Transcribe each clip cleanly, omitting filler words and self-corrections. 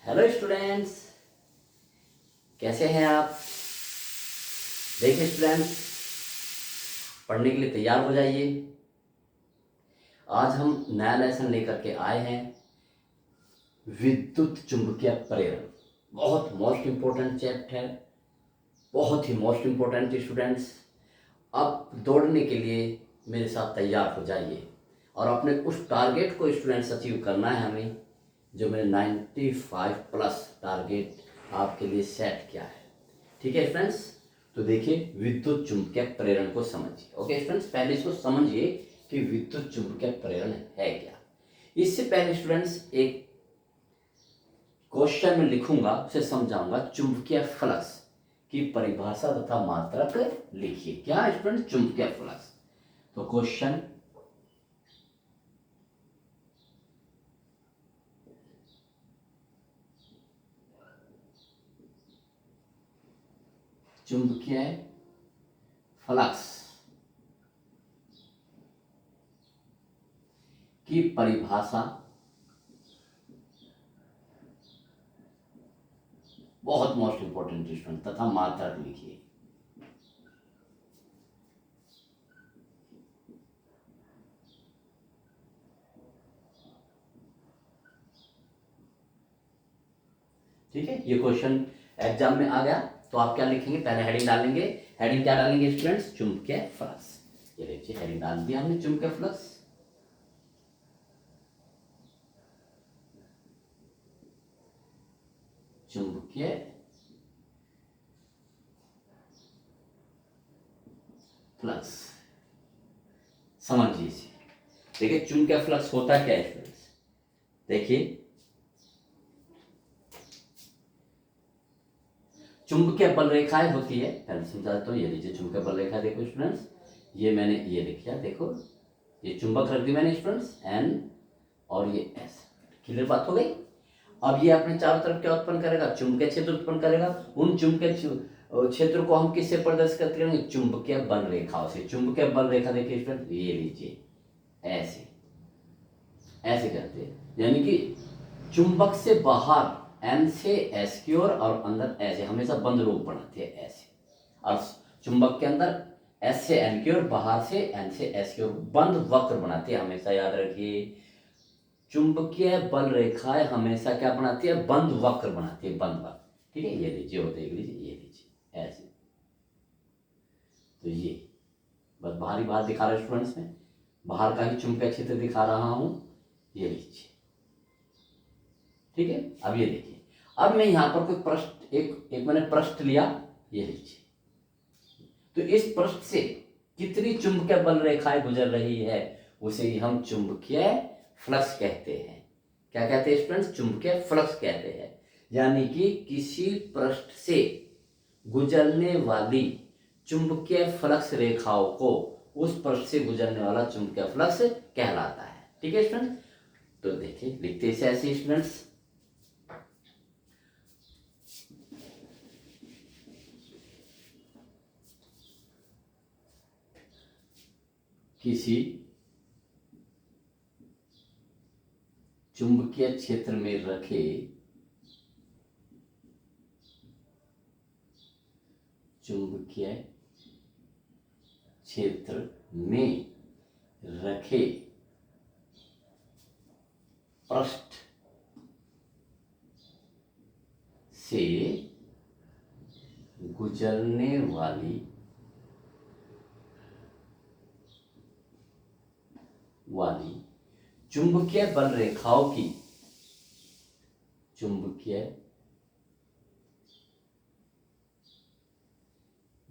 Hello students, कैसे हैं आप। देखिए स्टूडेंट्स, पढ़ने के लिए तैयार हो जाइए। आज हम नया लेसन लेकर के आए हैं, विद्युत चुंबकीय प्रेरण। बहुत मोस्ट इम्पोर्टेंट चैप्टर है, बहुत ही मोस्ट इम्पोर्टेंट स्टूडेंट्स। अब दौड़ने के लिए मेरे साथ तैयार हो जाइए और अपने उस टारगेट को स्टूडेंट्स अचीव करना है हमें, जो मैंने 95 प्लस टारगेट आपके लिए सेट किया है। ठीक है स्टूडेंट्स, तो देखिए विद्युत चुंबकीय प्रेरण को समझिए। ओके स्टूडेंट्स, पहले इसको समझिए कि विद्युत चुंबकीय प्रेरण है क्या। इससे पहले स्टूडेंट्स एक क्वेश्चन में लिखूंगा, उसे समझाऊंगा। चुंबकीय फ्लक्स की परिभाषा तथा मात्रक लिखिए। क्या स्टूडेंट? चुंबकीय फ्लक्स। तो क्वेश्चन, चुंबकीय फ्लक्स की परिभाषा, बहुत मोस्ट इंपोर्टेंट स्टूडेंट, तथा मात्रक लिखिए। ठीक है, ये क्वेश्चन एग्जाम में आ गया तो आप क्या लिखेंगे? पहले हेडिंग डालेंगे। हेडिंग क्या डालेंगे स्टूडेंट्स? चुंबकीय फ्लक्स। ये देखिए हेडिंग डाल दिया हमने, चुंबकीय फ्लक्स। चुंबकीय फ्लक्स समझिए इसे। देखिए चुंबकीय फ्लक्स होता क्या है स्टूडेंट्स? देखिए चुंबकीय बल रेखाएं होती है, पहले समझा देता हूँ। ये लीजिए चुंबकीय बल रेखा, देखो स्टूडेंट्स, ये मैंने ये लिखा, देखो ये चुंबक रख दी मैंने स्टूडेंट्स, एन और ये एस। क्लियर बात हो गई। अब ये अपने चारों तरफ क्या उत्पन्न करेगा? चुंबकीय क्षेत्र उत्पन्न करेगा। उन चुंबकीय क्षेत्र को हम किससे प्रदर्शित करेंगे? चुंबकीय बल रेखाओं से। चुंबकीय बल रेखा देखिए स्टूडेंट, ये लीजिए ऐसे ऐसे करते हैं, यानी कि चुंबक से बाहर एन से एस की ओर और अंदर ऐसे, हमेशा बंद रूप बनाते हैं ऐसे। और चुंबक के अंदर एस से एन की ओर, बाहर से एन से एस की ओर बंद वक्र बनाते हैं, हमेशा याद रखिए। चुंबकीय बल रेखाएं हमेशा क्या बनाती है? बंद वक्र बनाती है, बंद वक्र। ठीक है, ये लीजिए, वो देख लीजिए, ये लीजिए ऐसे। तो ये बस बाहरी बात दिखा रहा है स्टूडेंट्स में, बाहर का ही चुंबकीय क्षेत्र दिखा रहा हूं, ये लीजिए। ठीक है, अब ये देखिए, अब मैं यहां पर कोई पृष्ठ, एक मैंने पृष्ठ लिया, ये लीजिए। तो इस पृष्ठ से कितनी चुंबकीय बल रेखाएं गुजर रही है, उसे ही हम चुंबकीय फ्लक्स कहते हैं। क्या कहते हैं स्टूडेंट्स? चुंबकीय फ्लक्स कहते हैं। यानी कि किसी पृष्ठ से गुजरने वाली चुंबकीय फ्लक्स रेखाओं को उस पृष्ठ से गुजरने वाला चुंबकीय फ्लक्स कहलाता है। ठीक है स्टूडेंट, तो देखिए लिखते इसे ऐसे स्टूडेंट्स, किसी चुंबकीय क्षेत्र में रखे चुंबकीय क्षेत्र में रखे पृष्ठ से गुजरने वाली चुंबकीय बल रेखाओं की, चुंबकीय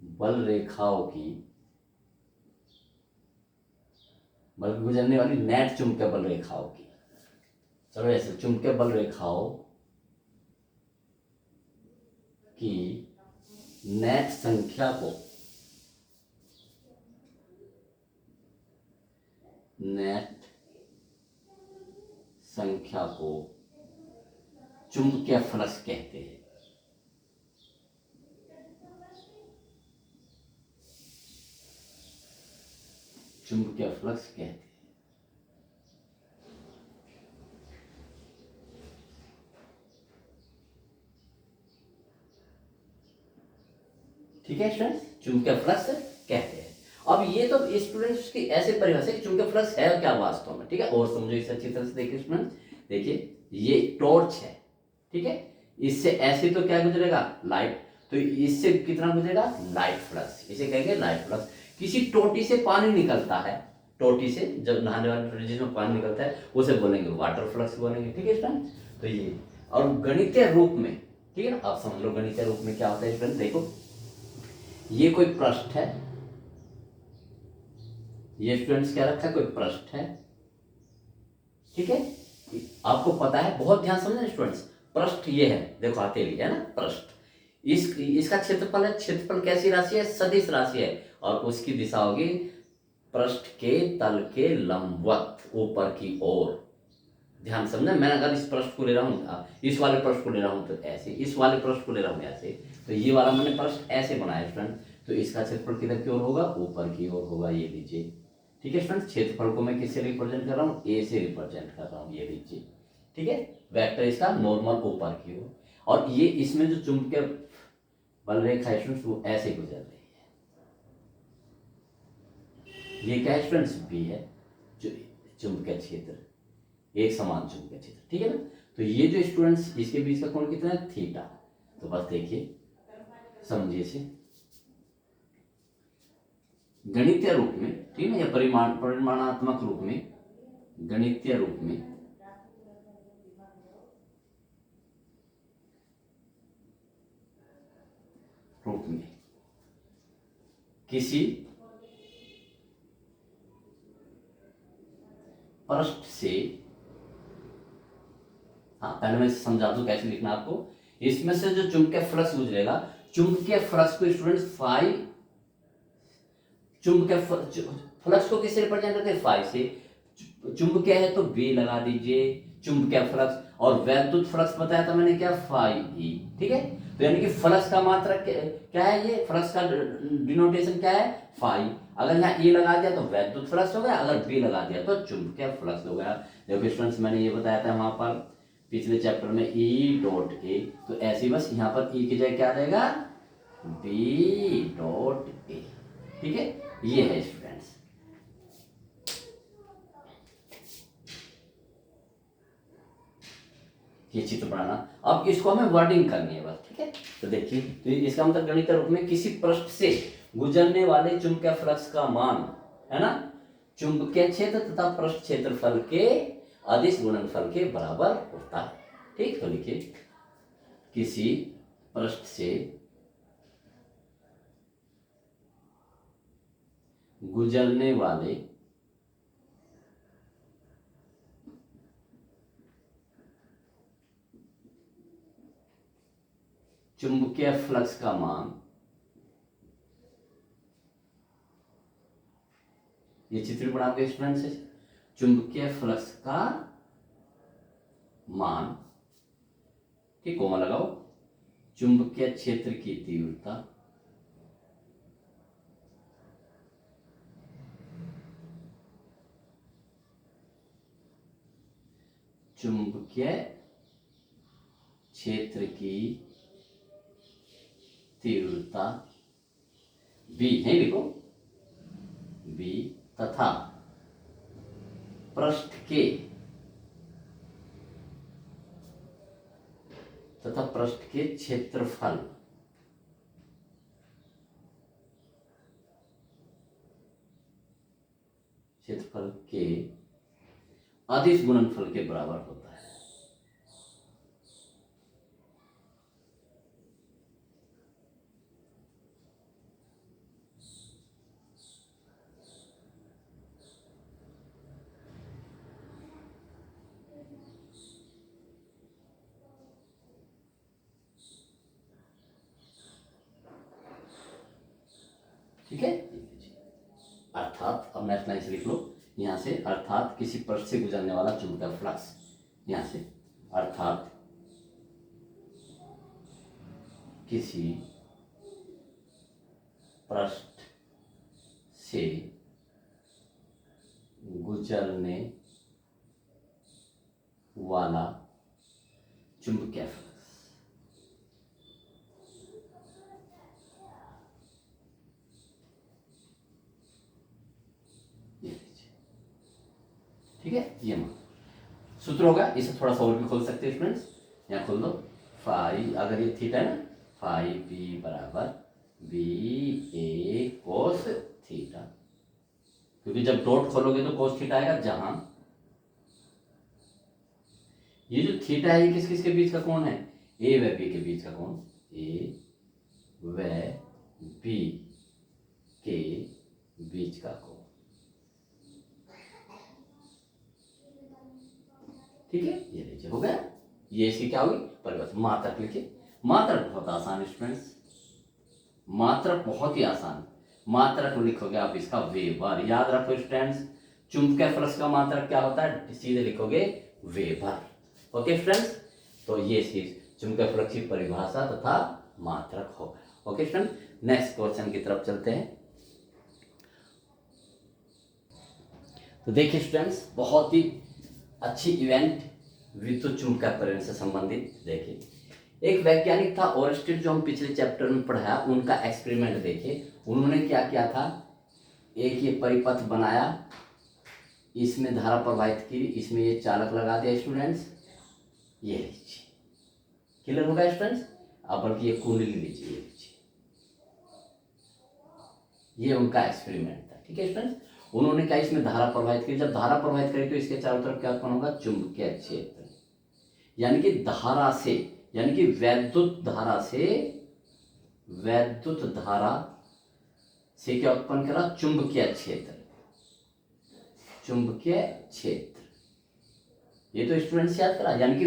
बल रेखाओं की, बल्कि गुजरने वाली नेट चुंबकीय बल रेखाओं की, चलो ऐसे, चुंबकीय बल रेखाओं की नेट संख्या को, नेट संख्या को चुंबकीय फ्लक्स कहते हैं। चुंबकीय फ्लक्स कहते हैं। ठीक है स्टूडेंट्स, चुंबकीय फ्लक्स कहते हैं। अब ये तो स्टूडेंट्स की ऐसे परिभाषा कि चुंबकीय फ्लक्स है क्या वास्तव में, ठीक है। और समझो इसे अच्छी तरह से देखिए स्टूडेंट्स, देखिए ये टॉर्च है, ठीक है, इससे ऐसे तो क्या गुजरेगा, लाइट, तो इससे कितना गुजरेगा, लाइट फ्लक्स, इसे कहेंगे लाइट फ्लक्स। किसी टोटी से पानी निकलता है, टोटी से जब नहाने वाले जिसमें पानी निकलता है उसे बोलेंगे वाटर फ्लक्स बोलेंगे, ठीक है स्टूडेंट। तो ये और गणितीय रूप में, ठीक है ना, आप समझ लो गणितीय रूप में क्या होता है स्टूडेंट। देखो ये कोई पृष्ठ है, ये स्टूडेंट्स क्या रखा है, कोई पृष्ठ है, ठीक है। आपको पता है, बहुत ध्यान समझना स्टूडेंट्स, पृष्ठ ये है, देखो हथेली है ना पृष्ठ, इसका क्षेत्रफल है, क्षेत्रफल कैसी राशि है, सदिश राशि है, और उसकी दिशा होगी पृष्ठ के तल के लंबवत ऊपर की ओर। ध्यान समझना, मैं अगर इस पृष्ठ को ले रहा हूँ, इस वाले पृष्ठ को ले रहा हूँ तो ऐसे, इस वाले पृष्ठ को ले रहा हूँ ऐसे, तो ये वाला मैंने पृष्ठ ऐसे बनाया स्टूडेंट, तो इसका क्षेत्रफल किधर की ओर होगा, ऊपर की ओर होगा, ये लीजिए, ठीक है स्टूडेंट। क्षेत्रफल को मैं किससे रिप्रेजेंट कर रहा हूँ, ए से रिप्रेजेंट कर रहा हूँ, ये लीजिए, ठीक है। वेक्टर इसका नॉर्मल ऊपर की ओर, और ये इसमें जो चुंबकीय बल रेखा स्टूडेंट्स वो ऐसे गुजर रही है, ये क्या है स्टूडेंट्स, बी है, जो चुंबकीय क्षेत्र, एक समान चुंबकीय क्षेत्र, ठीक है ना। तो ये जो स्टूडेंट्स इसके बीच का कोण कितना है, थीटा। तो बस देखिए समझिए इसे गणितीय रूप में, ठीक है ना, या परिमाणात्मक रूप में, गणितीय रूप में किसी पृष्ठ से, हाँ पहले मैं समझा दूं कैसे लिखना आपको, इसमें से जो चुंबकीय फ्लक्स गुजरेगा, चुंबकीय फ्लक्स को स्टूडेंट्स फाई, चुंबकीय फ्लक्स को किससे रिप्रेजेंट करते हैं, फाई से, चुंबकीय है तो बी लगा दीजिए, चुंबकीय फ्लक्स, और वैद्युत फ्लक्स बताया था मैंने क्या, फाई ई, ठीक है। तो यानी कि फ्लक्स का मात्रक क्या है, ये फ्लक्स का डिनोटेशन क्या है, फाई। अगर यहाँ ई लगा दिया तो वैद्युत फ्लक्स हो गया, अगर बी लगा दिया तो चुंबकीय फ्लक्स हो गया। देखो स्टूडेंट्स मैंने ये बताया था वहां पर पिछले चैप्टर में, ई डॉट ए, तो ऐसे बस यहाँ पर ई की जगह क्या रहेगा, बी डॉट ए, ठीक है। ये है स्टूडेंट्स, ये चित्र बनाना, अब इसको हमें वर्डिंग करनी है बस, ठीक है। तो देखिए, तो इसका मतलब गणितीय रूप में किसी पृष्ठ से गुजरने वाले चुंबकीय फ्लक्स का मान, है ना, चुंबकीय क्षेत्र तथा पृष्ठ क्षेत्रफल के अदिश गुणनफल के बराबर होता है, ठीक। तो लिखिए किसी पृष्ठ से गुजरने वाले चुंबकीय फ्लक्स का मान, ये चित्र बना के स्टूडेंट से, चुंबकीय फ्लक्स का मान, ठीक, कोमा लगाओ, चुंबकीय क्षेत्र की तीव्रता, चुंबकीय क्षेत्र की तीव्रता बी, नहीं लिखो, बी, तथा पृष्ठ के, तथा पृष्ठ के क्षेत्रफल, क्षेत्रफल के अदिश गुणनफल के बराबर होता है। ठीक है, अर्थात अब नेक्स्ट लाइन से लिख लो यहां से, अर्थात किसी पृष्ठ से गुजरने वाला चुंबकीय फ्लक्स, यहां से अर्थात किसी पृष्ठ से गुजरने वाला चुंबकीय फ्लक्स, ठीक है, ये मान सूत्र होगा। इसे थोड़ा सा और भी खोल सकते हैं स्टूडेंट्स, यहाँ खोल दो। फाइव, अगर ये थीटा है ना, फाइव बी बराबर बी ए कोस थीटा, क्योंकि जब डॉट खोलोगे तो कोस थीटा आएगा, जहां ये जो थीटा है ये किस किस के बीच का कोण है, ए व बी के बीच का कोण, ए व बी के बीच का कोण, ठीक है। ये लीजिए हो गया, ये इसकी क्या होगी परिवर्तन। मात्रक लिखिए, मात्रक बहुत आसान स्टूडेंट्स, मात्रक बहुत ही आसान। मात्रक लिखोगे आप इसका वेबर, याद रखो स्टूडेंट्स, चुंबकीय फ्लक्स का मात्रक क्या होता है, सीधे लिखोगे वेबर। ओके स्टूडेंट्स, तो ये चुंबकीय फ्लक्स की परिभाषा तथा मात्रक होगा। ओके स्टूडेंट, नेक्स्ट क्वेश्चन की तरफ चलते हैं। तो देखिए स्टूडेंट्स, बहुत ही अच्छी इवेंट विद्युत चुंबकीय परिवहन से संबंधित। देखिए, एक वैज्ञानिक था ओरस्टेड, जो हम पिछले चैप्टर में पढ़ाया, उनका एक्सपेरिमेंट देखिए। उन्होंने क्या किया था, एक ये परिपथ बनाया, इसमें धारा प्रवाहित की, इसमें ये चालक लगा दिया स्टूडेंट्स, ये लीजिए, क्लियर होगा स्टूडेंट्स। अब बल्कि ये कुंडली लीजिए, ये लीजिए, ये उनका एक्सपेरिमेंट था, ठीक है स्टूडेंट्स। उन्होंने क्या, इसमें धारा प्रवाहित की, जब धारा प्रवाहित करी तो इसके चारों तरफ क्या उत्पन्न होगा, चुंबकीय क्षेत्र, यानी कि धारा से, यानी कि वैद्युत धारा से, वैद्युत धारा से क्या उत्पन्न करा, चुंबकीय क्षेत्र, चुंबकीय क्षेत्र। ये तो स्टूडेंट्स याद करा, यानी कि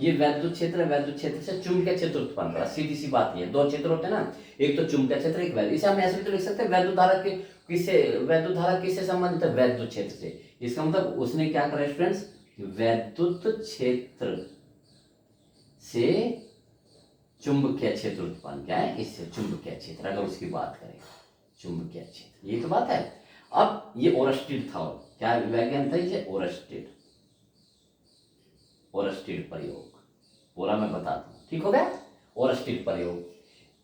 ये वैद्युत क्षेत्र, वैद्युत क्षेत्र से चुंबकीय क्षेत्र उत्पन्न करा। सीधी सी बात ये, दो क्षेत्र होते हैं ना, एक तो चुंबकीय क्षेत्र, एक वैद्युत। इसे हम ऐसे भी तो लिख सकते हैं, वैद्युत धारा के किससे, वैद्युत धारा किससे संबंधित है, वैद्युत क्षेत्र से। इसका मतलब उसने क्या करा स्टूडेंट्स, वैद्युत क्षेत्र से चुंबकीय क्षेत्र उत्पन्न किया है, इससे चुंबकीय क्षेत्र, अगर उसकी बात करें चुंबकीय क्षेत्र, ये तो बात है। अब ये ओरस्टेड था, क्या वैज्ञानिक था ये, ओरस्टेड, ओरस्टेड प्रयोग, पूरा मैं बताता हूं, ठीक हो गया। ओरस्टेड प्रयोग,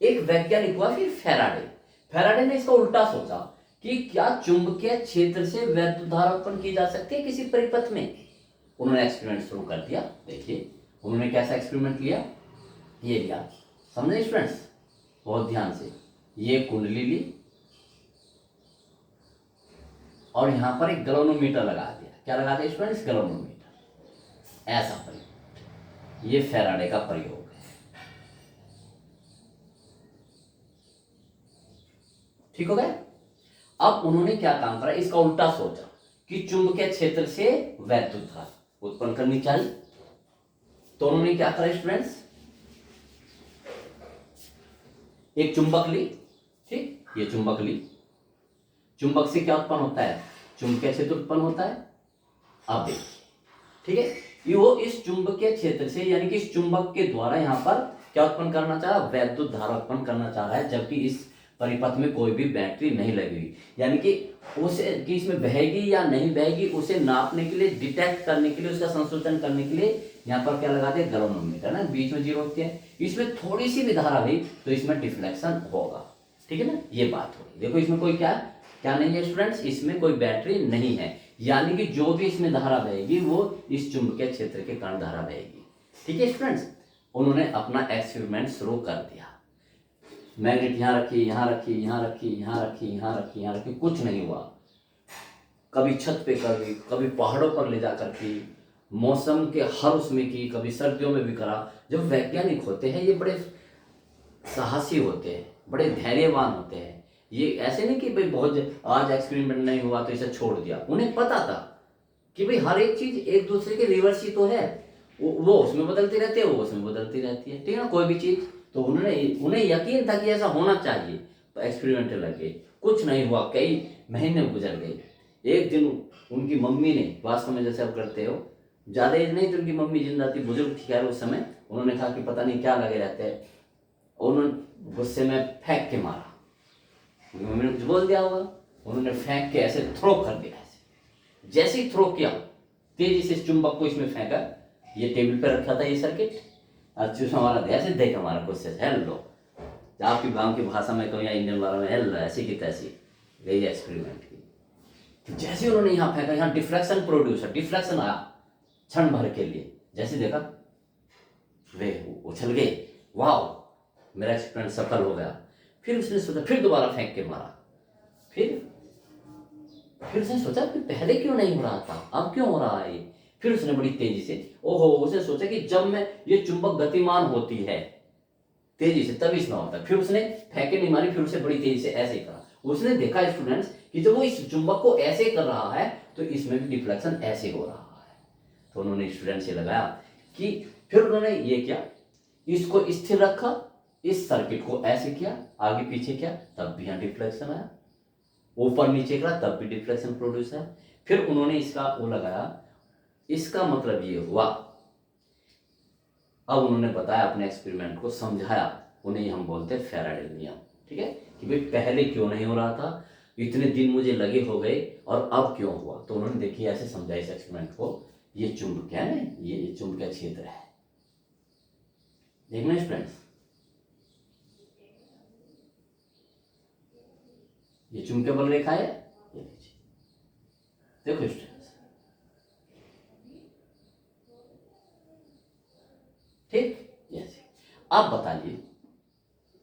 एक वैज्ञानिक हुआ फिर फैराडे। फैराडे ने इसका उल्टा सोचा कि क्या चुंबकीय क्षेत्र से वैद्युत धारा उत्पन्न की जा सकती है किसी परिपथ में। उन्होंने एक्सपेरिमेंट शुरू कर दिया। देखिए उन्होंने कैसा एक्सपेरिमेंट लिया, ये लिया, समझे स्टूडेंट्स बहुत ध्यान से। ये कुंडली ली और यहां पर एक गैल्वेनोमीटर लगा दिया। क्या लगा दिया स्टूडेंट्स, गैल्वेनोमीटर, ऐसा प्रयोग, ये फैराडे का प्रयोग है, ठीक हो गया। अब उन्होंने क्या काम करा, इसका उल्टा सोचा कि चुंबकीय क्षेत्र से वैद्युत धारा उत्पन्न करनी चाहिए। तो उन्होंने क्या करा स्टूडेंट्स, एक चुंबक ली, ठीक, ये चुंबक ली, चुंबक से क्या उत्पन्न होता है, चुंबकीय क्षेत्र उत्पन्न होता है। अब देखिए, ठीक है, वो इस चुंबकीय क्षेत्र से, यानी कि इस चुंबक के द्वारा यहां पर क्या उत्पन्न करना चाह रहा, वैद्युत धारा उत्पन्न करना चाह रहा है, जबकि इस परिपथ में कोई भी बैटरी नहीं लगी हुई। यानी कि उसे कि इसमें बहेगी या नहीं बहेगी, उसे नापने के लिए, डिटेक्ट करने के लिए, उसका संशोधन करने के लिए यहाँ पर क्या लगा दिया, गैल्वेनोमीटर ना, बीच में जीरो होती है। इसमें थोड़ी सी भी धारा हुई तो इसमें डिफ्लेक्शन होगा, ठीक है ना, ये बात होगी। देखो इसमें कोई क्या क्या नहीं है स्टूडेंट्स, इसमें कोई बैटरी नहीं है, यानी कि जो भी इसमें धारा बहेगी वो इस चुंबकीय क्षेत्र के कारण धारा बहेगी, ठीक है स्टूडेंट्स। उन्होंने अपना एक्सपेरिमेंट शुरू कर दिया। मैग्नेट यहाँ रखी, यहाँ रखी, यहाँ रखी, यहाँ रखी, यहाँ रखी, यहाँ रखी, कुछ नहीं हुआ। कभी छत पे कर दी, कभी पहाड़ों पर ले जाकर की, मौसम के हर उसमें की, कभी सर्दियों में भी करा। जब वैज्ञानिक होते हैं ये बड़े साहसी होते हैं, बड़े धैर्यवान होते हैं। ये ऐसे नहीं कि भाई बहुत आज एक्सपेरिमेंट नहीं हुआ तो इसे छोड़ दिया। उन्हें पता था कि भाई हर एक चीज एक दूसरे के रिवर्स ही तो है, वो उसमें बदलती रहती है, वो उसमें बदलती रहती है, ठीक है ना, कोई भी चीज। तो उन्हें यकीन था कि ऐसा होना चाहिए, तो एक्सपेरिमेंट लगे। कुछ नहीं हुआ, कई महीने गुजर गए। एक दिन उनकी मम्मी ने, वास्तव में जैसे आप करते हो, ज्यादा एज नहीं तो उनकी मम्मी जिंदा थी, बुजुर्ग थी खैर उस समय। उन्होंने कहा कि पता नहीं क्या लगे रहते हैं, उन्होंने गुस्से में फेंक के मारा। उनकी मम्मी ने कुछ बोल दिया होगा, उन्होंने फेंक के ऐसे थ्रो कर दिया। ऐसे जैसे ही थ्रो किया, तेजी से चुंबक को इसमें फेंका। ये टेबल पे रखा था ये सर्किट, अच्छे से हमारा ऐसे देख हमारा गुस्से से, हेलो, आपकी गांव की भाषा में कहूँ या इंडियन वाला में, हेलो, ऐसी की तैसी। यही एक्सपेरिमेंट की। तो जैसे उन्होंने यहाँ फेंका, यहाँ डिफ्लेक्शन प्रोड्यूस है, डिफ्लेक्शन आया क्षण भर के लिए, जैसे देखा वे उछल गए, वाह मेरा एक्सपेरिमेंट सफल हो गया। फिर उसने सोचा, फिर दोबारा फेंक के मारा, फिर उसने सोचा कि पहले क्यों नहीं हो रहा था, अब क्यों हो रहा है ये। फिर उसने बड़ी तेजी से, ओहो, उसने सोचा कि जब मैं ये चुंबक गतिमान होती है तेजी से तभी इसमें होता है। फिर उसने फेंके नहीं मारी, फिर उसे बड़ी तेजी से ऐसे ही करा। उसने देखा स्टूडेंट्स कि जब वो इस चुंबक को ऐसे कर रहा है तो इसमें भी डिफ्लेक्शन ऐसे हो रहा है। तो उन्होंने स्टूडेंट से लगाया कि फिर उन्होंने ये किया, इसको स्थिर रखा, इस सर्किट को ऐसे किया, आगे पीछे किया, तब भी यहाँ डिफ्लेक्शन आया, ऊपर नीचे करा तब भी डिफ्लेक्शन प्रोड्यूस है। फिर उन्होंने इसका वो लगाया, इसका मतलब ये हुआ। अब उन्होंने बताया, अपने एक्सपेरिमेंट को समझाया, उन्हें हम बोलते हैं फैराडे नियम। ठीक है, कि भाई पहले क्यों नहीं हो रहा था, इतने दिन मुझे लगे हो गए और अब क्यों हुआ। तो उन्होंने देखिए ऐसे समझाया इस एक्सपेरिमेंट को, ये चुंबक है ना, ये चुंबकीय क्षेत्र है, देखना स्टूडेंट्स, ये चुंबकीय बल रेखा है, ये लीजिए, देखो स्टूडेंट्स, ठीक। यस, अब बताइए,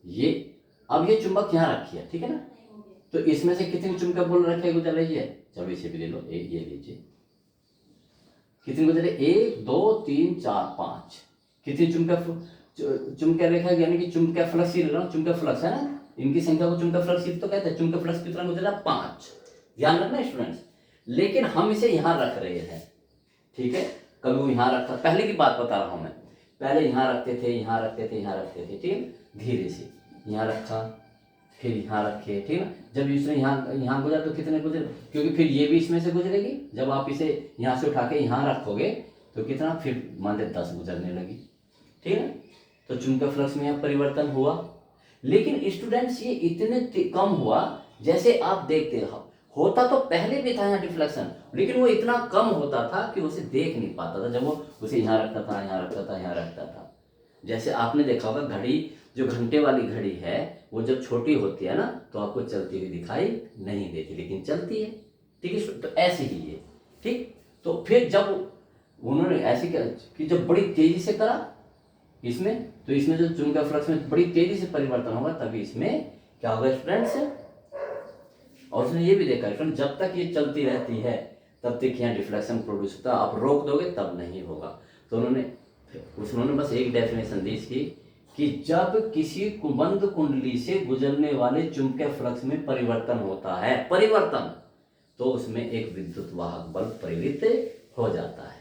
ये अब ये चुंबक यहां रखी है, ठीक है ना, तो इसमें से कितनी चुंबकीय बल रखे गुजर रही है, चलो इसे भी ले लो, ये लीजिए, कितनी गुजरे, 1 2 3 4 5, कितनी चुंबकीय रेखा, यानी कि चुंबकीय फ्लक्स ही ले रहा हूं, चुंबकीय फ्लक्स है ना, इनकी संख्या को चुंबकीय फ्लक्स तो कहते हैं। चुंबकीय फ्लक्स कितना गुजरा, 5, ध्यान रखना स्टूडेंट्स। लेकिन हम इसे यहां रख रहे हैं, ठीक है, कभी वो यहां रखा, पहले की बात बता रहा हूं मैं, पहले यहां रखते थे, यहां रखते थे, यहां रखते थे, ठीक है, धीरे से यहां रखा, फिर यहाँ रखे, ठीक है ना। जब इसने यहाँ गुजरा तो कितने गुजरे, क्योंकि फिर ये भी इसमें से गुजरेगी, जब आप इसे यहाँ से उठा के यहाँ रखोगे तो कितना, फिर मान ले 10 गुजरने लगी, ठीक है। तो चुंबकीय फ्लक्स में यहाँ परिवर्तन हुआ, लेकिन स्टूडेंट्स ये इतने कम हुआ, जैसे आप देखते हो, होता तो पहले भी था यहाँ डिफ्लेक्शन, लेकिन वो इतना कम होता था कि उसे देख नहीं पाता था, जब वो उसे यहाँ रखता था, यहाँ रखता था, यहाँ रखता था। जैसे आपने देखा होगा, घड़ी जो घंटे वाली घड़ी है, वो जब छोटी होती है ना तो आपको चलती हुई दिखाई नहीं देती, लेकिन चलती है, ठीक है। तो ऐसे ही है, ठीक। तो फिर जब उन्होंने ऐसे किया कि जब बड़ी तेजी से करा इसमें, तो इसमें जो चुंबकीय फ्लक्स में बड़ी तेजी से परिवर्तन होगा, तभी इसमें क्या होगा स्टूडेंट्स। और उसने ये भी देखा स्टूडेंट, जब तक ये चलती रहती है तब तक यहाँ डिफ्लेक्शन प्रोड्यूस होता है, आप रोक दोगे तब नहीं होगा। तो उन्होंने बस एक डेफिनेशन दी इसकी, कि जब किसी कुबंध कुंडली से गुजरने वाले चुंबकीय फ्लक्स में परिवर्तन होता है, परिवर्तन, तो उसमें एक विद्युत वाहक बल प्रेरित हो जाता है।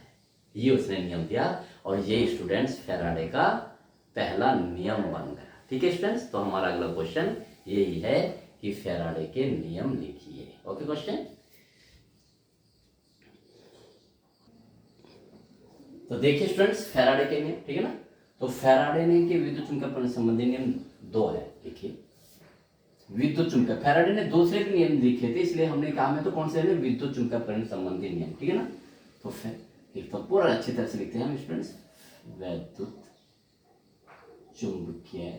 ये उसने नियम दिया, और ये स्टूडेंट्स फैराडे का पहला नियम बन गया। ठीक है स्टूडेंट्स, तो हमारा अगला क्वेश्चन यही है कि फैराडे के नियम लिखिए। ओके क्वेश्चन, तो देखिए स्टूडेंट्स फैराडे के नियम, ठीक है ना। तो फैराडे ने के विद्युत चुंबकीय संबंधी नियम 2 है, देखिए विद्युत चुंबकीय, फैराडे ने दूसरे भी नियम लिखे थे, इसलिए हमने कहा में तो कौन से विद्युत चुंबकीय संबंधी नियम, ठीक है ना। तो फिर तो पूरा अच्छी तरह से लिखते हैं हम स्टूडेंट्स, विद्युत चुंबकीय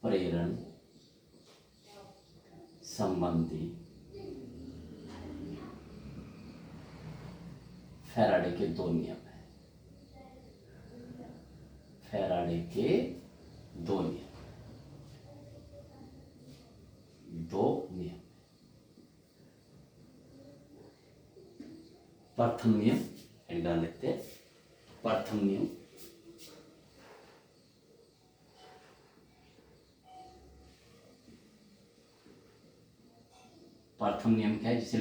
प्रेरण संबंधी फैराडे के 2 नियम है, फैराडे के 2 नियम, 2 नियम। प्रथम नियम एक डाल लेते हैं, प्रथम नियम, प्रथम नियम क्या है, जिसे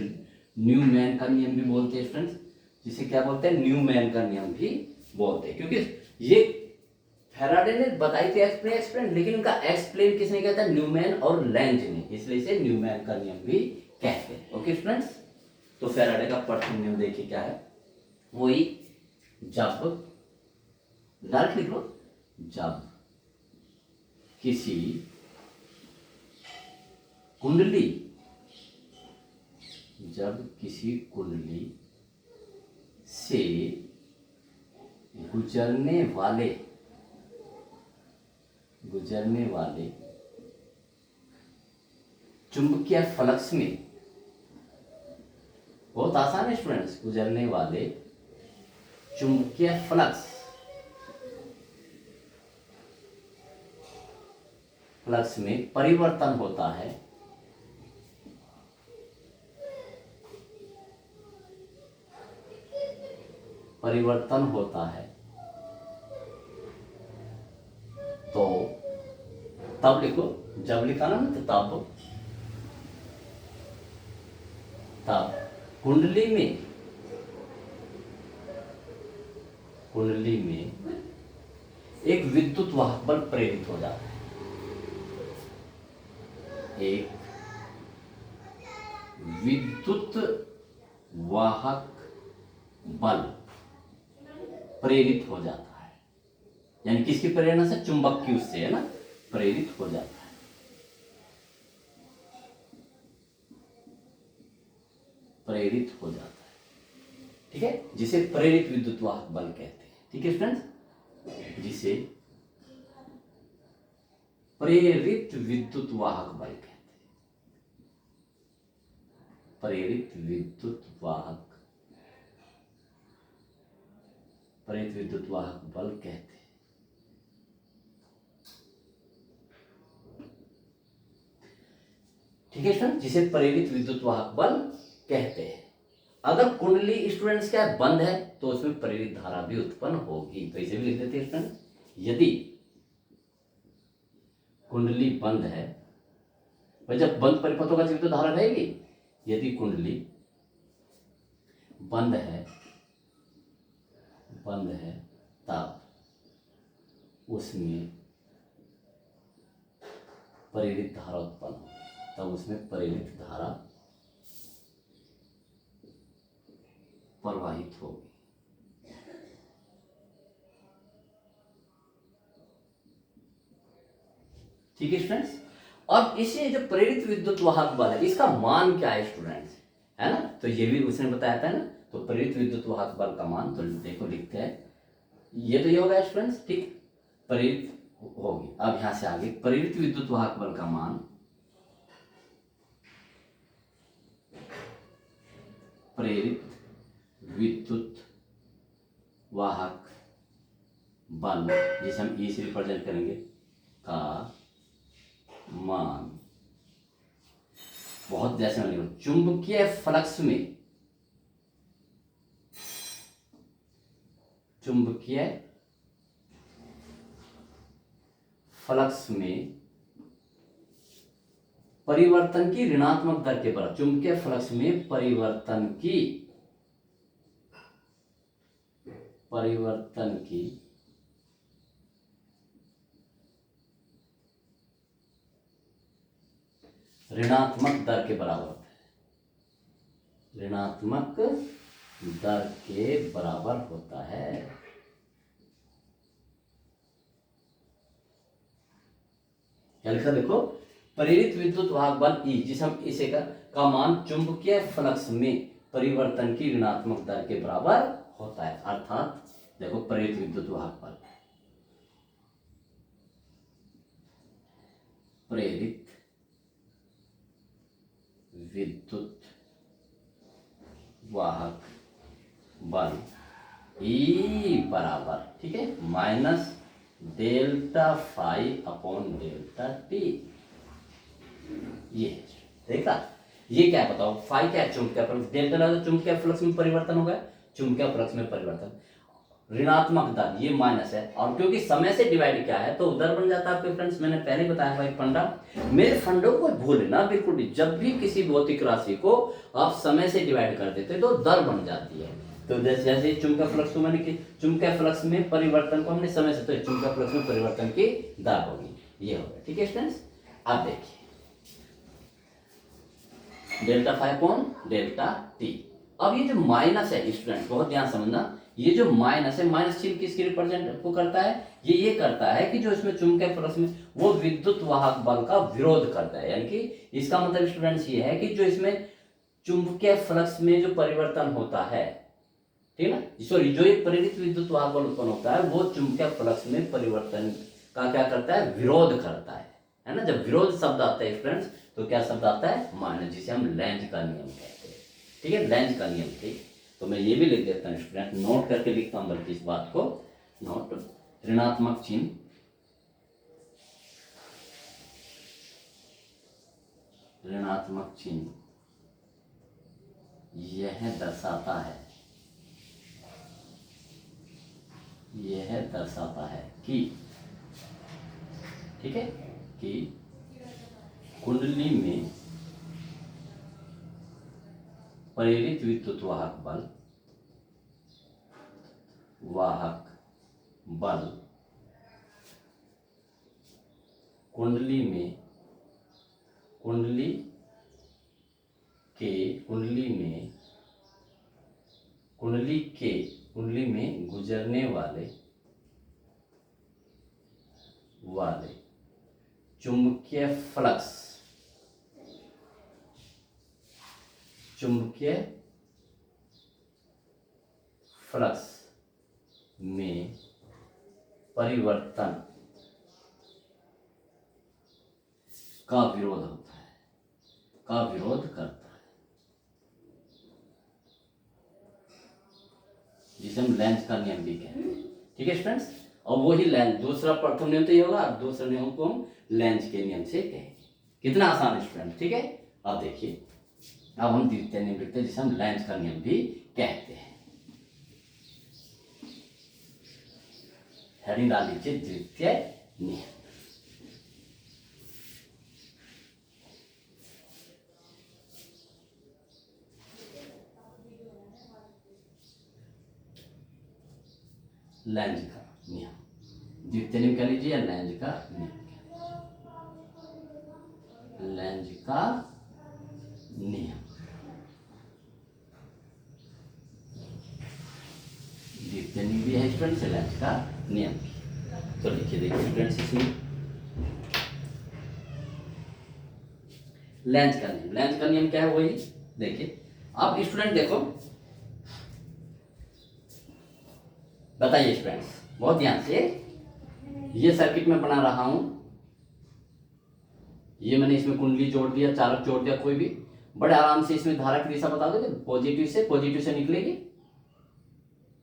न्यूमैन का नियम भी बोलते हैं स्टूडेंट्स, जिसे क्या बोलते हैं, न्यूमैन का नियम भी बोलते हैं, क्योंकि ये फैराडे ने बताई थी एक्सप्लेन, लेकिन उनका एक्सप्लेन किसने किया था, न्यूमैन और लेंज ने, इसलिए इसे न्यूमैन का नियम भी कहते हैं। ओके स्टूडेंट्स, तो फैराडे का प्रथम नियम देखिए क्या है, वही जब डायरेक्ट लिख लो, जब किसी कुंडली, जब किसी कुंडली से गुजरने वाले चुंबकीय फ्लक्स में, बहुत आसान है स्टूडेंट्स, गुजरने वाले चुंबकीय फ्लक्स में परिवर्तन होता है, तो तब लिखो, जब लिखा ना तो तब कुंडली में एक विद्युत वाहक बल प्रेरित हो जाता है, एक विद्युत वाहक बल प्रेरित हो जाता है, यानी किसकी प्रेरणा से? चुंबक की, उससे, है ना, प्रेरित हो जाता है। प्रेरित हो जाता है, ठीक है, जिसे प्रेरित विद्युत वाहक बल कहते हैं। ठीक है स्टूडेंट्स, जिसे प्रेरित विद्युत वाहक बल कहते हैं, प्रेरित विद्युत वाहक बल कहते हैं। ठीक है स्टूडेंट, जिसे प्रेरित विद्युत वाहक बल कहते हैं। अगर कुंडली स्टूडेंट्स क्या है? बंद है, तो उसमें प्रेरित धारा भी उत्पन्न होगी। तो इसे भी लिख देते हैं स्टूडेंट, यदि कुंडली बंद है, भाई जब बंद परिपथ होगा तो धारा रहेगी। यदि कुंडली बंद है तब उसमें प्रेरित धारा उत्पन्न होगी, तब उसमें प्रेरित धारा प्रवाहित होगी। ठीक है स्टूडेंट्स, अब इसे जो प्रेरित विद्युत वाहक बल है, इसका मान क्या है स्टूडेंट्स, है ना, तो ये भी उसने बताया था ना। तो प्रेरित विद्युत वाहक बल का मान, तो देखो लिखते हैं, ये तो ये होगा स्टूडेंट्स, ठीक, प्रेरित होगी। अब यहां से आगे प्रेरित विद्युत वाहक बल का मान, प्रेरित विद्युत वाहक बल, जिसे हम ई से रिप्रेजेंट करेंगे, का मान, बहुत जैसे मैं लिखूं, चुंबकीय फ्लक्स में परिवर्तन की ऋणात्मक दर के बराबर, चुंबकीय फ्लक्स में परिवर्तन की ऋणात्मक दर के बराबर होता है, ऋणात्मक दर के बराबर होता है। क्या लिखा देखो, प्रेरित विद्युत वाहक बल ई, जिसे हम इसे का मान चुंबकीय फ्लक्स में परिवर्तन की ऋणात्मक दर के बराबर होता है। अर्थात देखो, प्रेरित विद्युत वाहक बल, प्रेरित विद्युत वाहक बल ई बराबर, ठीक है, minus delta phi upon delta t. ये देखा, ये क्या बताओ, फाई क्या है? चुंबकीय फ्लक्स, डेल्टा लगा तो चुंबकीय फ्लक्स में परिवर्तन हो गया, चुंबकीय फ्लक्स में परिवर्तन, ऋणात्मक दर, ये माइनस है, और क्योंकि समय से डिवाइड क्या है तो दर बन जाता है आपके फ्रेंड्स। मैंने पहले बताया भाई फंडा, मेरे फंडों को भूलना बिल्कुल भी, जब भी किसी भौतिक राशि को आप समय से डिवाइड कर देते तो दर बन जाती है। तो जैसे चुंबकीय फ्लक्स को मैंने कि चुंबकीय फ्लक्स में परिवर्तन को हमने समय से, तो चुंबकीय फ्लक्स में परिवर्तन की दर होगी, ये होगा। ठीक है स्टूडेंट्स, आप देखिए delta five upon delta T. अब ये जो माइनस है स्टूडेंट, बहुत ध्यान समझना, ये जो माइनस है, माइनस चिन्ह किसकी रिप्रेजेंट को करता है? ये करता है कि जो इसमें चुंबकीय फ्लक्स में वो विद्युत वाहक बल का विरोध करता है। यानी कि इसका मतलब स्टूडेंट्स ये है कि जो इसमें चुंबकीय फ्लक्स में जो परिवर्तन होता है, ठीक है ना, सॉरी, जो एक प्रेरित विद्युत वाहक बल उत्पन्न होता है वो चुंबकीय फ्लक्स में परिवर्तन का क्या करता है? विरोध करता है। है ना। जब विरोध शब्द आता है फ्रेंड्स तो क्या शब्द आता है, माइनस, जिसे हम लेंज का नियम कहते हैं। ठीक है, लेंज का नियम। ठीक, तो मैं ये भी लिख देता हूँ स्टूडेंट, नोट करके लिखता हूँ बल्कि इस बात को, नोट, ऋणात्मक चिन्ह, ऋणात्मक चिन्ह यह दर्शाता है, यह दर्शाता है कि, ठीक है, कि कुंडली में प्रेरित विद्युत वाहक बल, वाहक बल कुंडली में, कुंडली में गुजरने वाले चुंबकीय फ्लक्स में परिवर्तन का विरोध होता है, का विरोध करता है, जिसे हम लेंज का नियम भी कहते हैं। ठीक है स्टूडेंट्स, और वही लेंज, दूसरा प्रथम नियम तो ये होगा, दूसरे नियम को हम लेंज के नियम से कहेंगे। कितना आसान है स्टूडेंट। ठीक है, अब देखिए, अब हम द्वितीय नियम लिखते हैं जिसे हम लेंज का नियम भी कहते हैं। हेडिंग डाल लीजिए द्वितीय नियम। लेंज का नियम, द्वितीय नियम कह लीजिए या लेंज का नियम, लेंज का नियम, द्वितीय नियम भी है स्टूडेंट्स, लेंज का नियम भी। तो लिखिए, देखिए स्टूडेंट्स, इसमें लेंज का नियम, लेंज का नियम क्या है वही देखिए। अब स्टूडेंट देखो, बताइए स्टूडेंट्स बहुत ध्यान से, ये सर्किट में बना रहा हूं, ये मैंने इसमें कुंडली जोड़ दिया, चालक जोड़ दिया, कोई भी बड़े आराम से इसमें धारा की दिशा बता दोगे, पॉजिटिव से निकलेगी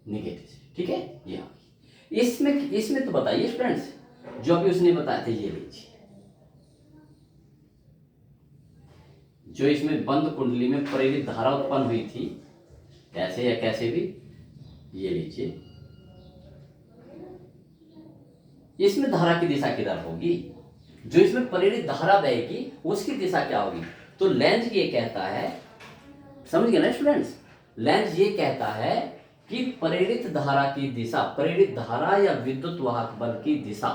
निगेटिव से। ठीक है, ये इसमें तो बताइए स्टूडेंट्स, जो अभी उसने बताया था, ये लीजिए, जो इसमें बंद कुंडली में प्रेरित धारा उत्पन्न हुई थी, कैसे या कैसे भी, ये लीजिए, इसमें धारा की दिशा किधर होगी, जो इसमें प्रेरित धारा बहेगी उसकी दिशा क्या होगी। तो लेंज ये कहता है, समझ गए ना स्टूडेंट्स, लेंज ये कहता है कि प्रेरित धारा की दिशा, प्रेरित धारा या विद्युत वाहक बल की दिशा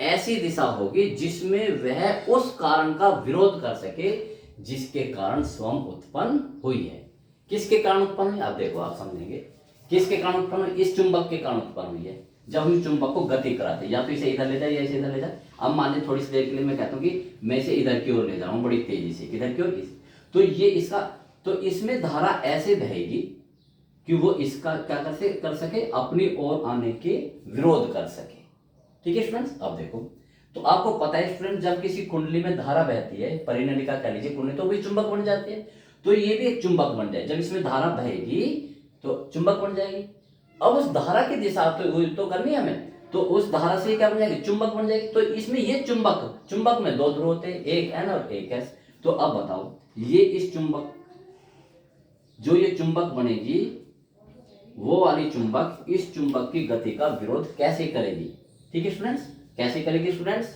ऐसी दिशा होगी जिसमें वह उस कारण का विरोध कर सके जिसके कारण स्वयं उत्पन्न हुई है। किसके कारण उत्पन्न हुई, आप देखो, आप समझेंगे, किसके कारण उत्पन्न हुई, इस चुंबक के कारण उत्पन्न हुई है। जब हम चुंबक को गति कराते हैं, या तो इसे इधर ले जाए या इसे इधर ले जाए। अब मान लीजिए थोड़ी सी देर के लिए मैं कहता हूँ कि मैं इसे इधर की ओर ले जाऊँ बड़ी तेजी से, किधर की ओर, तो ये इसका, तो इसमें धारा ऐसे बहेगी कि वो इसका क्या कर सके, अपनी ओर आने के विरोध कर सके। ठीक है स्टूडेंट्स, अब देखो, तो आपको पता है स्टूडेंट, जब किसी कुंडली में धारा बहती है, परिनलिका कह लीजिए कुंडली, तो वही चुंबक बन जाती है। तो ये भी एक चुंबक बन जाए, जब इसमें धारा बहेगी तो चुंबक बन जाएगी। अब उस धारा की दिशा तो करनी है हमें, तो उस धारा से क्या बन जाएगी, चुंबक बन जाएगी। तो इसमें ये चुंबक में दो ध्रुव होते हैं, एक N और एक S। तो अब बताओ, ये इस चुंबक, जो ये चुंबक बनेगी, वो वाली चुंबक इस चुंबक की गति का विरोध कैसे करेगी। ठीक है स्टूडेंट्स, कैसे करेगी स्टूडेंट्स,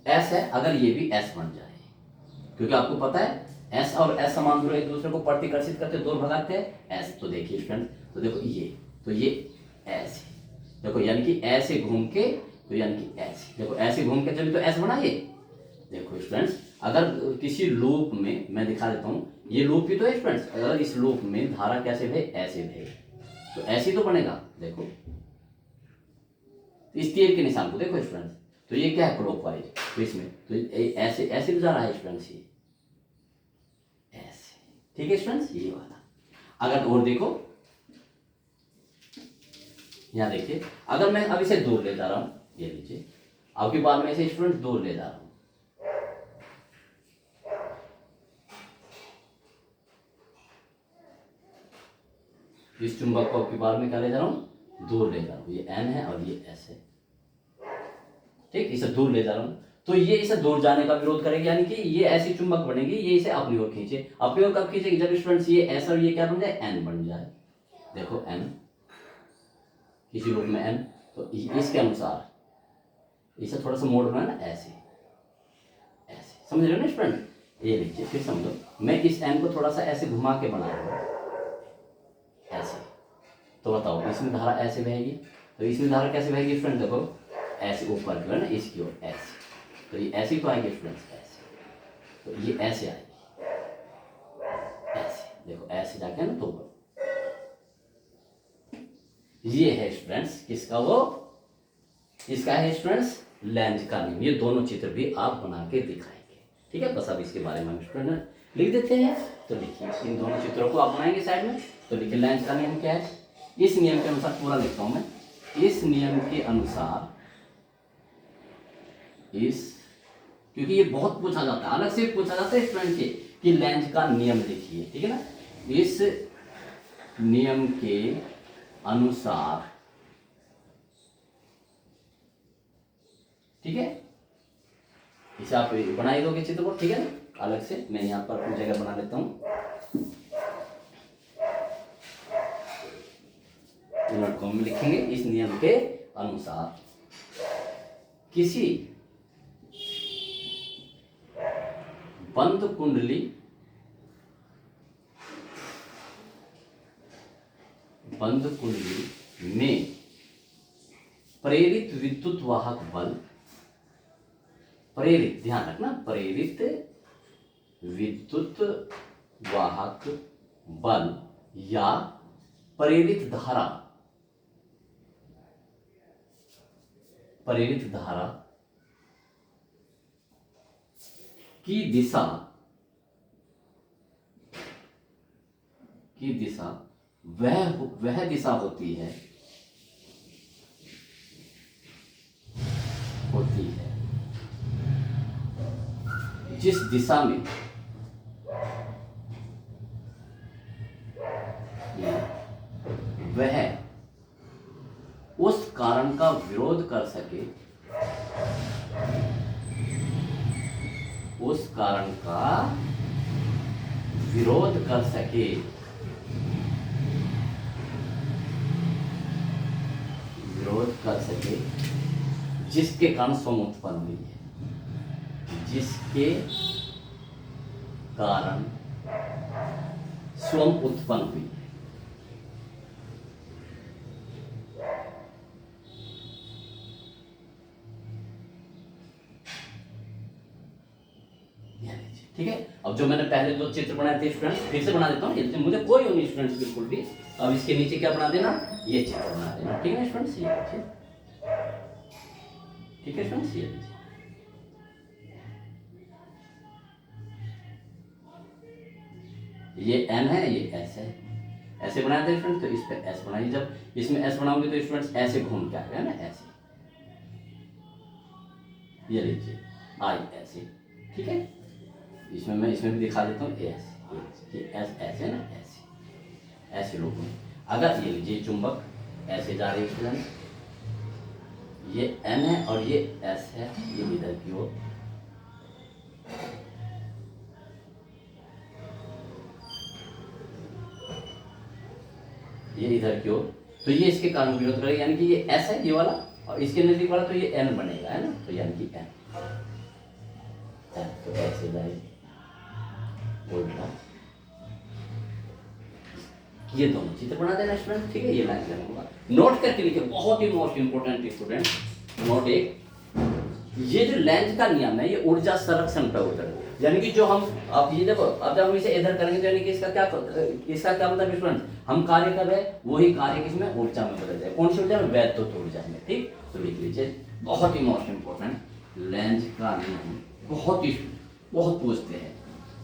S है, अगर ये भी S बन जाए, क्योंकि आपको पता है S और S समान ध्रुव एक दूसरे को प्रतिकर्षित करते, दूर भगाते हैं S। तो देखिए स्टूडेंट, तो देखो ये S, देखो यानी कि ऐसे घूम के, तो यानी कि S, देखो ऐसे घूम के चलिए तो S बना ये। देखो स्टूडेंट्स, अगर किसी लूप में, मैं दिखा देता हूँ, ये लूप ही तो है स्टूडेंट्स, अगर इस लूप में धारा कैसे बहे, ऐसे बहे, तो ऐसे तो बनेगा। देखो इस तीर के निशान को देखो स्टूडेंट्स, तो ये क्या है, क्लॉकवाइज, तो इसमें तो ऐसे ऐसे तो जा रहा है स्टूडेंट्स, ये ऐसे। ठीक है स्टूडेंट्स, ये वाला। अगर और देखो, यहां देखिए, अगर मैं अब इसे दूर ले जा रहा हूं, ये लीजिए, आपकी बार में से स्टूडेंट दूर ले जा रहा हूं, इस चुंबक को आपकी बार में क्या ले जा रहा हूं, दूर ले जा रहा हूं। ये N है और ये S है, ठीक, इसे दूर ले जा रहा हूं, तो ये इसे दूर जाने का विरोध करेगी, यानी कि ये ऐसी चुंबक बनेगी, ये इसे अपनी ओर खींचे। अपनी ओर कब खींचेगी, जब स्टूडेंट्स ये S और ये क्या बन जाए, N बन जाए। देखो N, किसी रूप में N, तो इसके अनुसार इसे थोड़ा सा मोड़ रहा है ना, ऐसे ऐसे, समझ रहे हो ना स्टूडेंट। ये लिखिए, फिर समझो, मैं इस N को थोड़ा सा ऐसे घुमा के बना रहा हूँ, ऐसे, तो बताओ इसमें धारा ऐसे बहेगी, तो इसमें धारा कैसे बहेगी स्टूडेंट, देखो ऐसे ऊपर की ओर ना, इसकी ओर ऐसे, तो ये ऐसे ही तो आएगी स्टूडेंट्स, ऐसे, तो ये ऐसे आएगी, ऐसे देखो, ऐसे जाके ना तो ऊपर, ये है स्टूडेंट्स किसका, वो इसका है स्टूडेंट्स लेंज का नियम। ये दोनों चित्र भी आप बना के दिखाएंगे, ठीक है। बस अब इसके बारे में हम स्टूडेंट लिख देते हैं, तो लिखिए इन दोनों चित्रों को आप बनाएंगे साइड में, तो लिखिए लेंज का नियम क्या है। इस नियम के अनुसार, पूरा लिखता हूं मैं, इस नियम के अनुसार, इस, क्योंकि ये बहुत पूछा जाता है, अलग से पूछा जाता है स्टूडेंट के कि लेंज का नियम लिखिए, ठीक है ना। इस नियम के अनुसार, ठीक है, इसे आप बनाई दोगे चित्र को, ठीक है ना। अलग से मैं यहाँ पर अपनी जगह बना लेता हूँ, में लिखेंगे इस नियम के अनुसार किसी बंद कुंडली में प्रेरित विद्युत वाहक बल, प्रेरित, ध्यान रखना, प्रेरित विद्युत वाहक बल या प्रेरित धारा, प्रेरित धारा की दिशा वह दिशा होती है जिस दिशा में वह उस कारण का विरोध कर सके, उस कारण का विरोध कर सके, जिसके कारण स्वयं उत्पन्न हुई है, जिसके कारण स्वयं उत्पन्न हुई है। ठीक है। अब जो मैंने पहले दो चित्र बनाए थे स्टूडेंट्स, फिर से बना देता हूँ, ये मुझे कोई नहीं स्टूडेंट्स बिल्कुल भी। अब इसके नीचे क्या बना देना, ये चित्र बना देना, ठीक है स्टूडेंट्स, ये देखिए, ठीक है स्टूडेंट्स, ये देखिए, ये n है, ये s है, ऐसे बनाए थे स्टूडेंट्स, तो इस पे s बनाइए। जब इसमें s बनाओगे तो स्टूडेंट्स ऐसे घूम के आएगा ना, ऐसे, ये लीजिए आई ऐसे, ठीक है। इसमें मैं इसमें भी दिखा देता हूँ, ये एस ऐसे ना, ऐसे ऐसे लोग में, अगर ये लीजिए चुंबक ऐसे जा रही है स्टूडेंट, ये n है और ये s है, ये इधर की ओर, ये इधर की ओर, तो ये इसके कारण विरोध करेगा, यानी कि ये s है ये वाला, और इसके नजदीक वाला तो ये n बनेगा, है ना, तो यानी कि n, तो ऐसे जाएगी उल्टा। ये दोनों चित्र बना देना स्टूडेंट, ठीक है। ये लाइन करना होगा, नोट करके लिखिए, बहुत ही मोस्ट इंपोर्टेंट स्टूडेंट, नोट एक, ये जो लेंज का नियम है ये ऊर्जा संरक्षण पर होता है, यानी कि जो हम, आप ये देखो, अब जब हम इसे इधर करेंगे तो यानी कि इसका क्या मतलब स्टूडेंट, हम कार्य कर रहे हैं वही कार्य किसमें, ऊर्जा में बदल जाए, कौन सी ऊर्जा में, वैद्युत ऊर्जा में, ठीक। तो लिख लीजिए, बहुत ही मोस्ट इंपोर्टेंट, लेंज का नियम, बहुत पूछते हैं,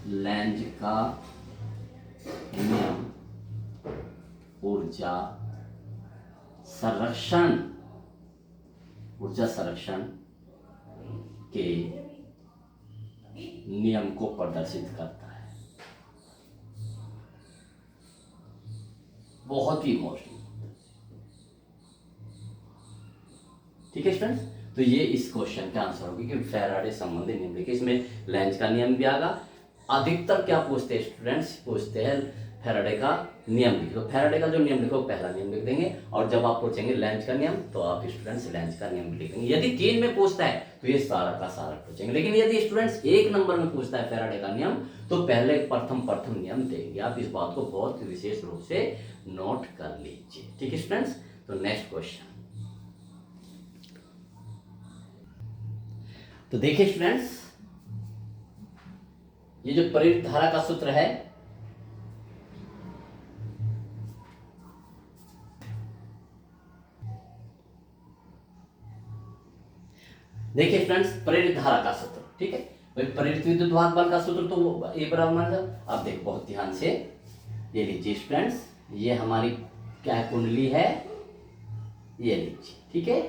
लेंज का नियम ऊर्जा संरक्षण ऊर्जा संरक्षण के नियम को प्रदर्शित करता है। बहुत ही इमोशनल। ठीक है स्टूडेंट्स, तो ये इस क्वेश्चन का आंसर होगी कि फैराडे संबंधी नियम लिखिए। इसमें लेंज का नियम भी आएगा। अधिकतर क्या पूछते हैं स्टूडेंट्स, पूछते हैं फैराडे का नियम लिखो। तो फैराडे का जो नियम लिखो पहला नियम लिख देंगे, और जब आप पूछेंगे लेंज का नियम तो आप स्टूडेंट्स लेंज का नियम लिख देंगे। यदि 3 में पूछता है तो ये सारा का सारा पूछेंगे। लेकिन यदि स्टूडेंट्स 1 नंबर में पूछता है फैराडे का नियम तो पहले प्रथम नियम देंगे। आप इस बात को बहुत विशेष रूप से नोट कर लीजिए। ठीक है स्टूडेंट्स, तो नेक्स्ट क्वेश्चन। तो देखिए स्टूडेंट्स, ये जो प्रेरित धारा का सूत्र है, देखिए स्टूडेंट्स, प्रेरित धारा का सूत्र। ठीक है भाई, प्रेरित विद्युत वाहक बल का सूत्र तो ए बराबर मतलब, आप देखो बहुत ध्यान से ये लीजिए स्टूडेंट्स, ये हमारी क्या है, कुंडली है, ये लीजिए। ठीक है,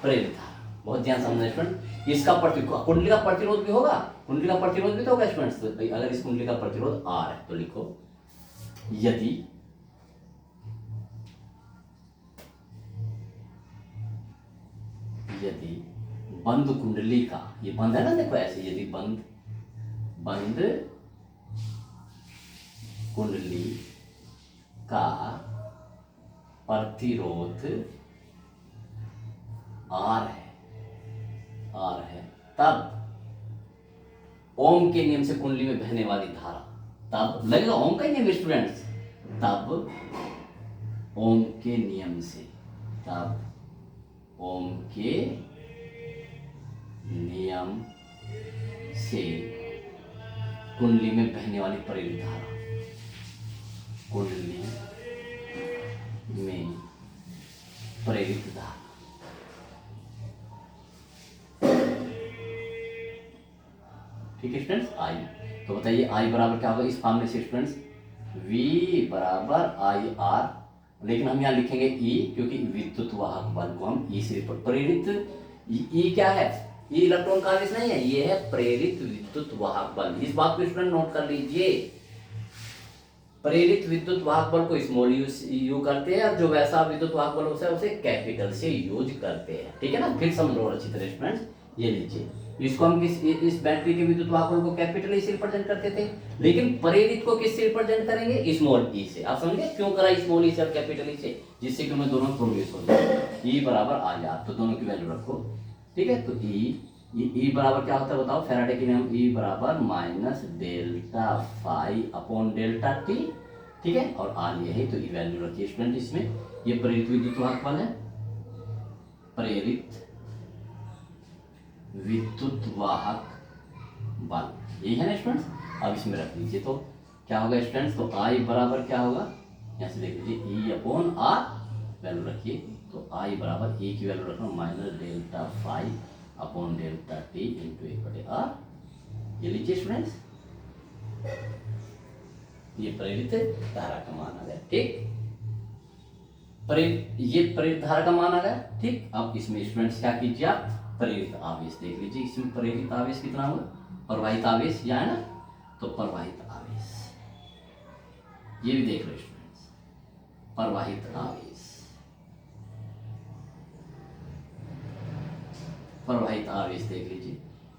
प्रेरित धारा बहुत ध्यान समझना स्टूडेंट। इसका प्रतिरोध, कुंडली का प्रतिरोध भी होगा, कुंडली का प्रतिरोध भी तो होगा स्टूडेंट्स। तो भाई अगर इस कुंडली का प्रतिरोध R है तो लिखो यदि बंद कुंडली का, ये बंद है ना, देखो ऐसे, यदि बंद कुंडली का प्रतिरोध R है, तब ओम के नियम से कुंडली में बहने वाली धारा, तब लगेगा ओम का ही नियम स्टूडेंट्स, तब ओम के नियम से, तब ओम के नियम से कुंडली में बहने वाली प्रेरित धारा, कुंडली में प्रेरित धारा, ठीक है स्टूडेंट्स, आई। तो बताइए आई बराबर क्या होगा इस फॉर्मूले से स्टूडेंट्स, V बराबर आई आर, लेकिन हम यहाँ लिखेंगे E क्योंकि विद्युत वाहक बल को हम E से प्रेरित, E क्या है, E इलेक्ट्रॉन का आवेश नहीं है, ये है प्रेरित विद्युत वाहक बल। इस बात को स्टूडेंट नोट कर लीजिए, प्रेरित विद्युत वाहक बल को स्मॉल यू करते हैं, और जो वैसा विद्युत वाहक बल होता है उसे कैपिटल से यूज करते हैं। ठीक है ना, फिर समझो अच्छी तरह स्टूडेंट्स, ये लीजिए, इसको हम इस बैटरी के विद्युत वाहक बल को कैपिटल ई से रिप्रेजेंट करते थे, लेकिन प्रेरित को किससे रिप्रेजेंट करेंगे, स्मॉल ई से। आप समझे क्यों करा स्मॉल ई से और कैपिटल ई से, जिससे कि उन्हें दोनों प्रोड्यूस हो जाए। ई बराबर आ जाए तो दोनों की वैल्यू रखो। ठीक है, तो ई बराबर क्या होता है बताओ, फैराडे के नियम, ई बराबर minus delta phi upon delta T. ठीक है, और आर ये है, तो ई वैल्यू रखिए स्टूडेंट इसमें। ये प्रेरित विद्युत वाहक बल है, प्रेरित विद्युत वाहक बल, यही है ना स्टूडेंट्स। अब इसमें रख लीजिए तो क्या होगा स्टूडेंट्स, तो आई बराबर क्या होगा, यहाँ से देख लीजिए ई अपॉन आर वैल्यू रखिए, तो आई बराबर ई की वैल्यू रखना minus delta phi upon delta T into 1/r। ये लीजिए स्टूडेंट्स, ये प्रेरित धारा का मान आ गया। ठीक, ये प्रेरित धारा का मान आ गया। ठीक, अब इसमें स्टूडेंट्स क्या कीजिए, आप प्रेरित आवेश देख लीजिए, इसमें प्रेरित आवेश कितना होगा, प्रवाहित आवेश यह है ना, तो प्रवाहित आवेश ये भी देख लो स्टूडेंट्स, प्रवाहित आवेश, प्रवाहित आवेश देख लीजिए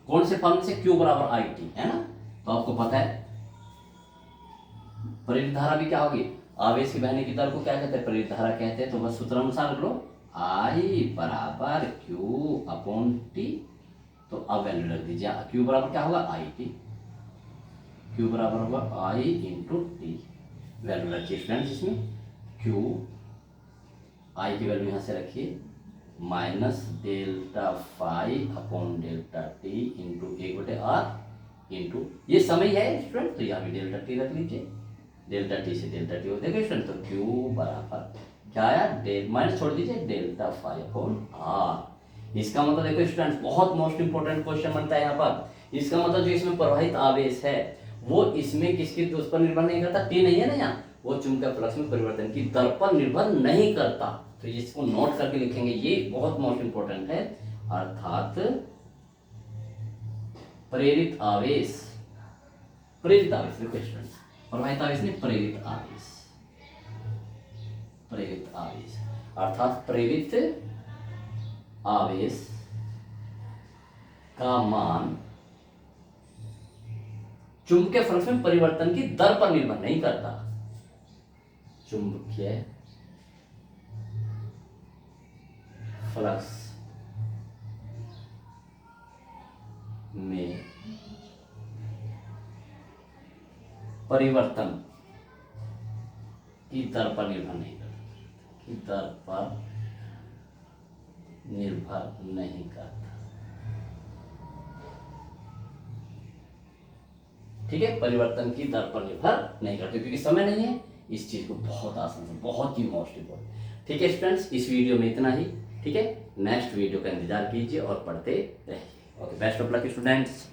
कौन से फॉर्मूले से, Q बराबर आई टी है ना, तो आपको पता है प्रेरित धारा भी क्या होगी, आवेश के बहने की दर को क्या कहते हैं, प्रेरित धारा कहते हैं। तो बस सूत्र अनुसार रख लो, आई बराबर क्यू अपॉन टी, तो अब वैल्यू रख दीजिए, क्यू बराबर क्या होगा, आई टी, क्यू बराबर होगा आई इंटू टी, वैल्यू रखिए स्टूडेंट्स इसमें, क्यू आई की वैल्यू यहाँ से रखिए minus delta phi upon delta T into 1/r into, ये समय है स्टूडेंट, तो यहाँ भी डेल्टा टी रख लीजिए, डेल्टा टी से डेल्टा टी हो देखो स्टूडेंट, तो क्यू बराबर क्या आया, माइनस छोड़ दीजिए डेल्टा फाई अपॉन आर। इसका मतलब देखो स्टूडेंट्स, बहुत मोस्ट इंपोर्टेंट क्वेश्चन बनता है यहाँ पर। इसका मतलब जो इसमें प्रवाहित आवेश है वो इसमें किसकी, उस पर निर्भर नहीं करता, टी नहीं है ना यहाँ, वो चुंबकीय फ्लक्स में परिवर्तन की दर पर निर्भर नहीं करता। तो इसको नोट करके लिखेंगे, ये बहुत मोस्ट इंपॉर्टेंट है। अर्थात प्रेरित आवेश, प्रेरित आवेश देखो स्टूडेंट, प्रवाहित आवेश नहीं, प्रेरित आवेश, प्रेरित आवेश अर्थात प्रेरित आवेश का मान चुंबकीय फ्लक्स में परिवर्तन की दर पर निर्भर नहीं करता। चुंबकीय फ्लक्स में परिवर्तन की दर पर निर्भर नहीं करता, की दर पर निर्भर नहीं करता। ठीक है, परिवर्तन की दर पर निर्भर नहीं करते, क्योंकि समय नहीं है। इस चीज को बहुत आसान से, बहुत ही मोस्ट इंपॉर्टेंट। ठीक है स्टूडेंट्स, इस वीडियो में इतना ही। ठीक है, नेक्स्ट वीडियो का इंतजार कीजिए और पढ़ते रहिए। Okay, best of luck students.